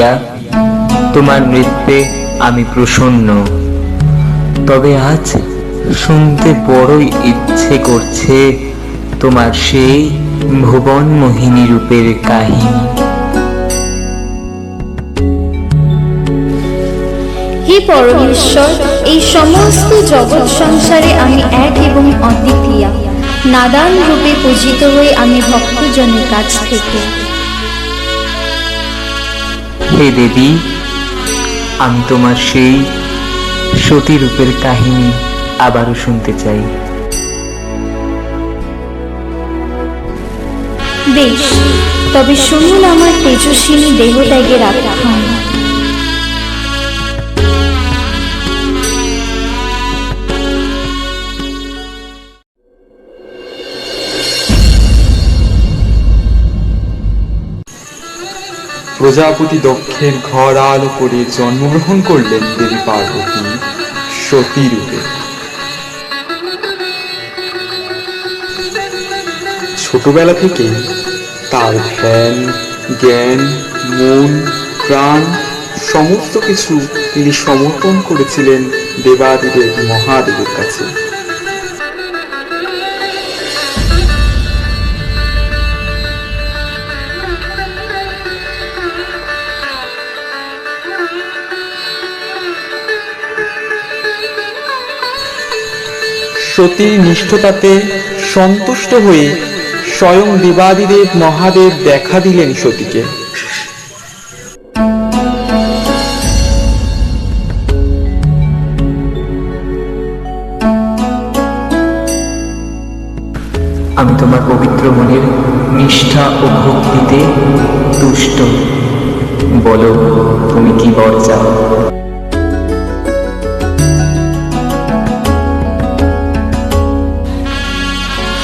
প্রিয়া, তোমার নৃত্যে আমি প্রসন্ন। তবে আজ শুনতে বড়ই ইচ্ছে করছে তোমার সেই ভুবন মোহিনী রূপের কাহিনী। হে পরমেশ্বর, এই সমস্ত জগৎ সংসারে আমি এক এবং অদ্বিতীয়া, নাদান রূপে পূজিত হয়ে আমি ভক্তজনের কাছ থেকে। হে দেবী, আমি তোমার সেই সতী রূপের কাহিনী আবারও শুনতে চাই। বেশ, তবে শুনুন আমার তেজস্বিনী দেহত্যাগের আখ্যান। প্রজাপতি দক্ষের ঘর আলো করে জন্মগ্রহণ করলেন দেবী পার্বতী সতী রূপে। ছোটবেলা থেকে তার ধ্যান, জ্ঞান, মন, প্রাণ সমস্ত কিছু তিনি সমর্পণ করেছিলেন দেবাদিদেব মহাদেবের কাছে। সতীর নিষ্ঠতাতে সন্তুষ্ট হয়ে স্বয়ং দেবাদিদেব মহাদেব দেখা দিলেন সতীকে। আমি তোমার পবিত্র মনের নিষ্ঠা ও ভক্তিতে তুষ্ট। বলো, তুমি কি বর চাও?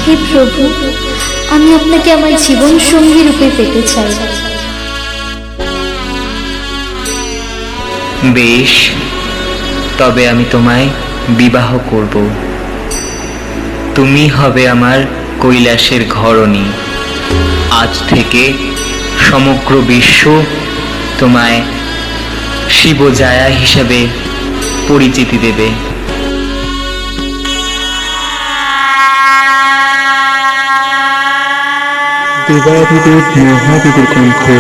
হে প্রভু, আমি আপনাকে আমার জীবন সঙ্গী রূপে পেতে চাই। বেশ, তবে আমি তোমায় বিবাহ করব। তুমি হবে আমার কৈলাসের ঘরণী। আজ থেকে সমগ্র বিশ্ব তোমায় শিবজায়া হিসেবে পরিচিতি দেবে। দেবাদিদেব মহাদেবের কণ্ঠে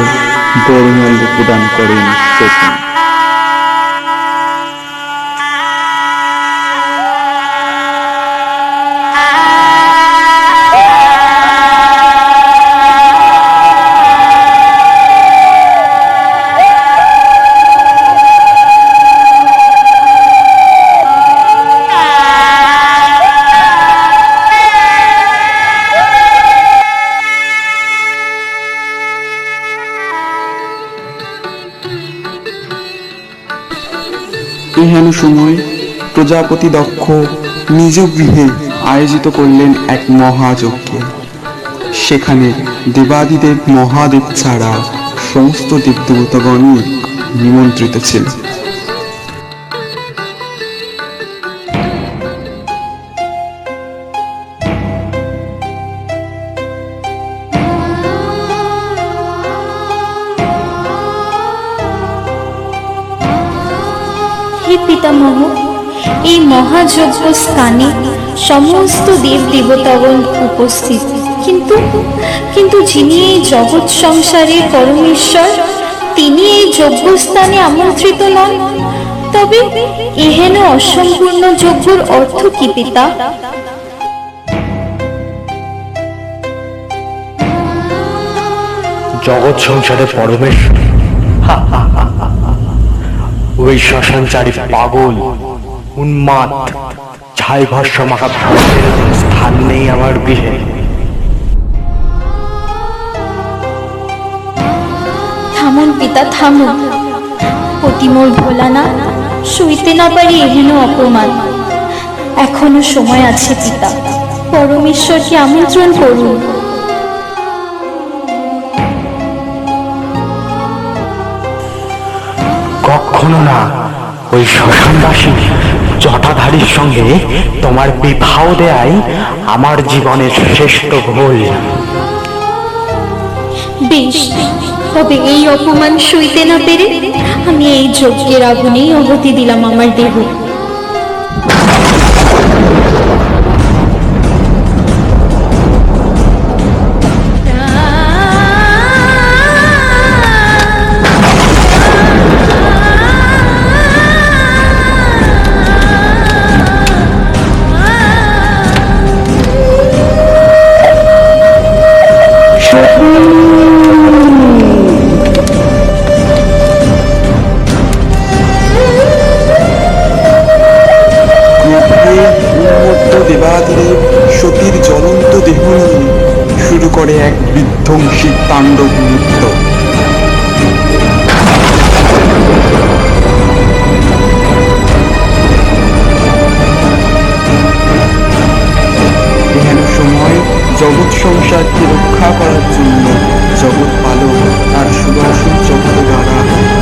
বরমাল্য প্রদান করেন সতী। এহেন সময় প্রজাপতি দক্ষ নিজ গৃহে আয়োজিত করলেন এক মহাযজ্ঞ। সেখানে দেবাদিদেব মহাদেব ছাড়া সমস্ত দেবদেবতাগণই নিমন্ত্রিত ছিলেন। হে পিতামহ, এই মহাযজ্ঞ স্থানে সমস্ত দেব দেবতাগণ উপস্থিত, কিন্তু যিনি এই জগৎ সংসারের পরমেশ্বর, তিনি এই যজ্ঞস্থানে আমন্ত্রিত নন। তবে এহেন অসম্পূর্ণ যজ্ঞের অর্থ কি পিতা? জগৎ সংসারে পরমেশ্বর ওই শ্মশানচারী পাগল উন্মাদ ছাই ভস্য মাখা ভারতের স্থান নেই আমার গৃহে। থামুন পিতা, থামুন। অতিমোর ভোলানা, সইতে না পারি এহেন অপমান। এখনো সময় আছে পিতা, পরমেশ্বরকে আমন্ত্রণ করুন। কখনো না। ওই শ্মশানবাসী জটাধারীর সঙ্গে তোমার বিবাহ দেয়াই আমার জীবনের শ্রেষ্ঠ ভুল। বেশ, তবে এই অপমান সইতে না পেরে আমি এই যজ্ঞের আগুনেই অবতি দিলাম আমার দেহ। দেবাদিদেব সতীর জ্বলন্ত দেহ নিয়ে শুরু করে এক বিধ্বংসী তাণ্ডব নৃত্য। এহেন সময় জগৎ সংসারকে রক্ষা করার জন্য জগৎ পালক তার সুদর্শন চক্র দ্বারা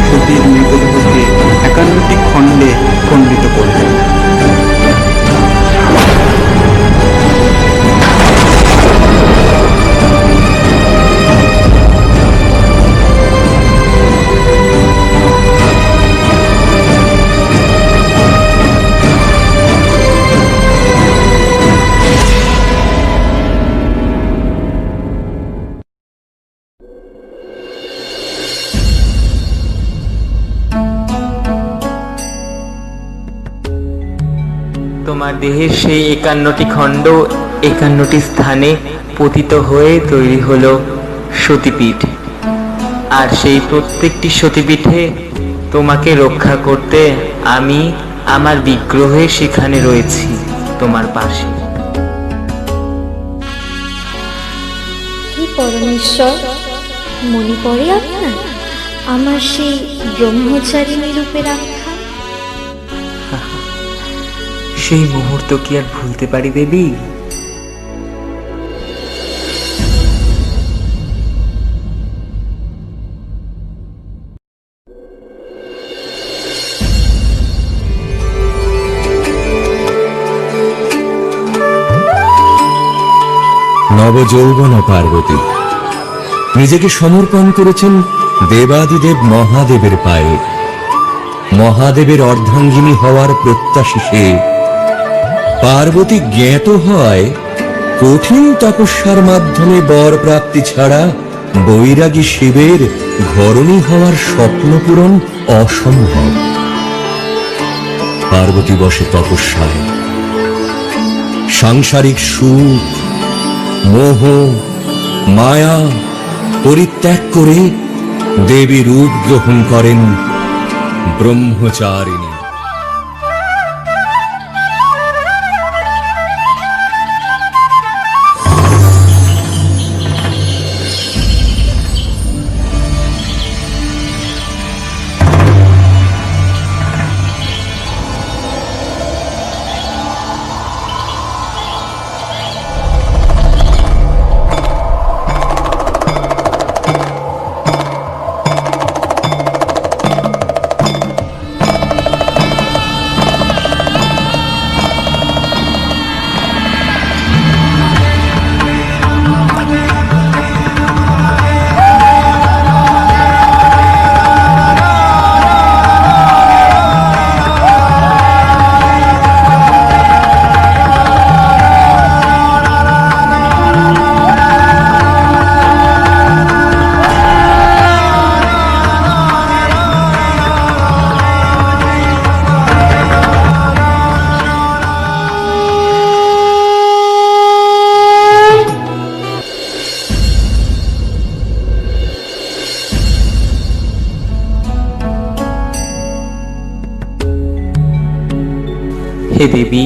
সতীর মৃতদেহকে 51টি খণ্ডে খণ্ডিত করলেন। তোমার দেহের সেই 51টি খণ্ড 51টি স্থানে পতিত হয়ে তৈরি হলো সতীপীঠ। আর সেই প্রত্যেকটি সতীপীঠে তোমাকে রক্ষা করতে আমি আমার বিগ্রহে সেখানে রয়েছি তোমার পাশে। হে পরমেশ্বর, মনে পড়ে আপনার আমার সেই ব্রহ্মচারিণী রূপের আখ্যান? সেই মুহূর্ত কি আর ভুলতে পারি দেবী? নবযৌবনা পার্বতী নিজেকে সমর্পণ করেছেন দেবাদিদেব মহাদেবের পায়ে। মহাদেবের অর্ধাঙ্গিনী হওয়ার প্রত্যাশিসে পার্বতী জ্ঞাত হয় কঠিন তপস্যার মাধ্যমে বর প্রাপ্তি ছাড়া বৈরাগী শিবের ঘরণী হওয়ার স্বপ্ন পূরণ অসম্ভব। পার্বতী বসে তপস্যায়, সাংসারিক সুখ মোহ মায়া পরিত্যাগ করে দেবী রূপ গ্রহণ করেন ব্রহ্মচারিণী। হে দেবী,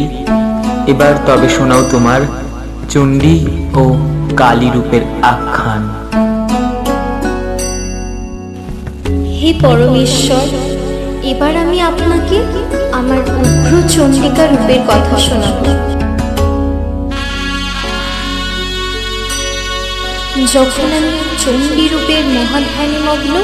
এবার তবে শোনাও তোমার চণ্ডী ও কালী রূপের আখ্যান। হে পরমেশ্বর, এবার আমি আপনাকে আমার উগ্র চণ্ডিকা রূপের কথা শোনাব। যখন আমি চণ্ডী রূপের মহাধ্যানে মগ্ন,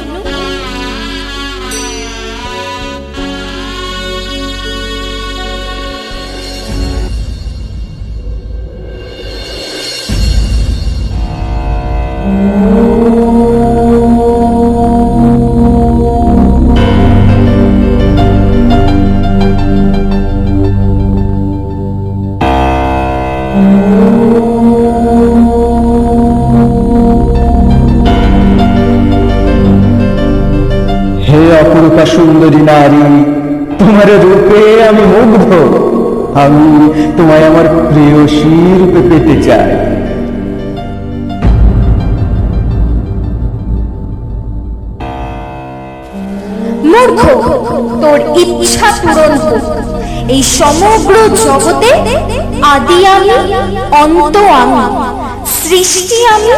হে অপরূপা সুন্দরী নারী, তোমার রূপে আমি মুগ্ধ। আমি তোমায় আমার প্রেয়সী রূপে পেতে চাই। মূর্খ, তোর ইচ্ছা পূরণ হোক। এই সমগ্র জগতে আদি আমি, অন্ত আমি, সৃষ্টি আমি,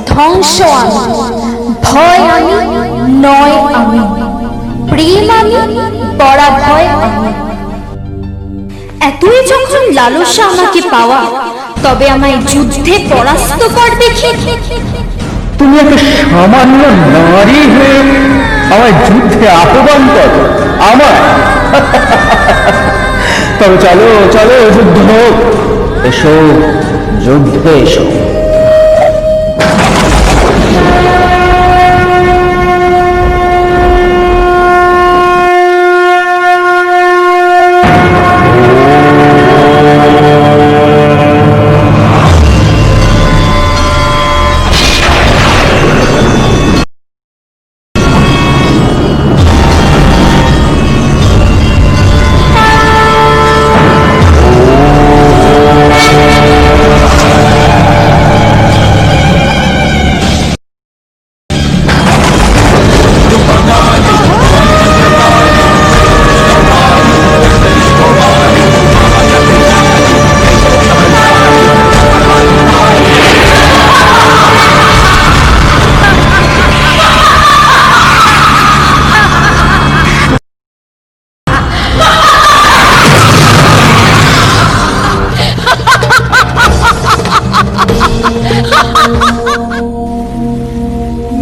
ধ্বংস আমি, ভয় আমি, নয় আমি, প্রেম আমি, পরাভয় আমি। এতই যখন লালসা আমাকে পাওয়া, তবে আমায় যুদ্ধে পরাস্ত কর দেখি। তুমি একটা সামান্য নারী হয়ে আমায় যুদ্ধে আহ্বান করো? আমার তবে চলো চলো, যুদ্ধ হোক। এসো, যুদ্ধে এসো।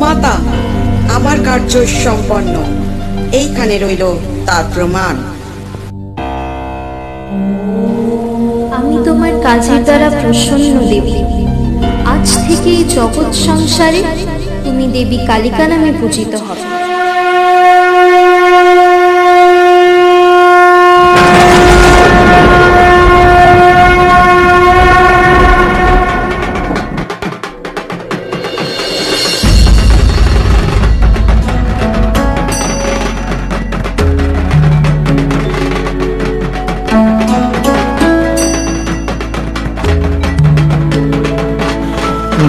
মাতা, আমার কার্য সম্পন্ন। এইখানে রইল তার প্রমাণ। আমি তোমার কাজের দ্বারা প্রসন্ন দেবী। আজ থেকে এই জগৎ সংসারে তুমি দেবী কালিকা নামে পূজিত হবে।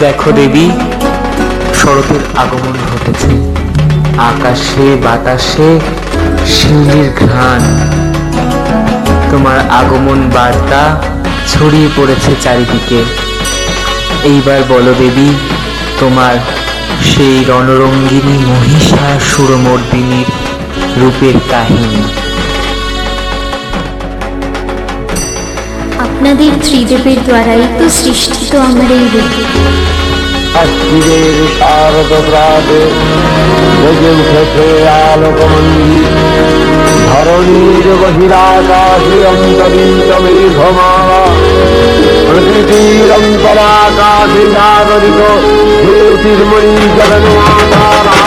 দেখো দেবী, শরতের আগমন ঘটেছে। আকাশে বাতাসে শিউলির ঘ্রাণ। তোমার আগমন বার্তা ছড়িয়ে পড়েছে চারিদিকে। এইবার বলো দেবী, তোমার সেই রণরঙ্গিনী মহিষাসুরমর্দিনীর রূপের কাহিনী। আপনাদের ত্রিদেবের দ্বারাই তো সৃষ্টিত আমার এই রূপ। অস্থিরের শারদ প্রাতে বেজে উঠেছে আলোকমন্দির। ধরণীর বহিরাকাশে অন্তরিত মেঘমালা। প্রকৃতির অন্তরাকাশে জাগরিত জ্যোতির্ময়ী জগন্মাতা।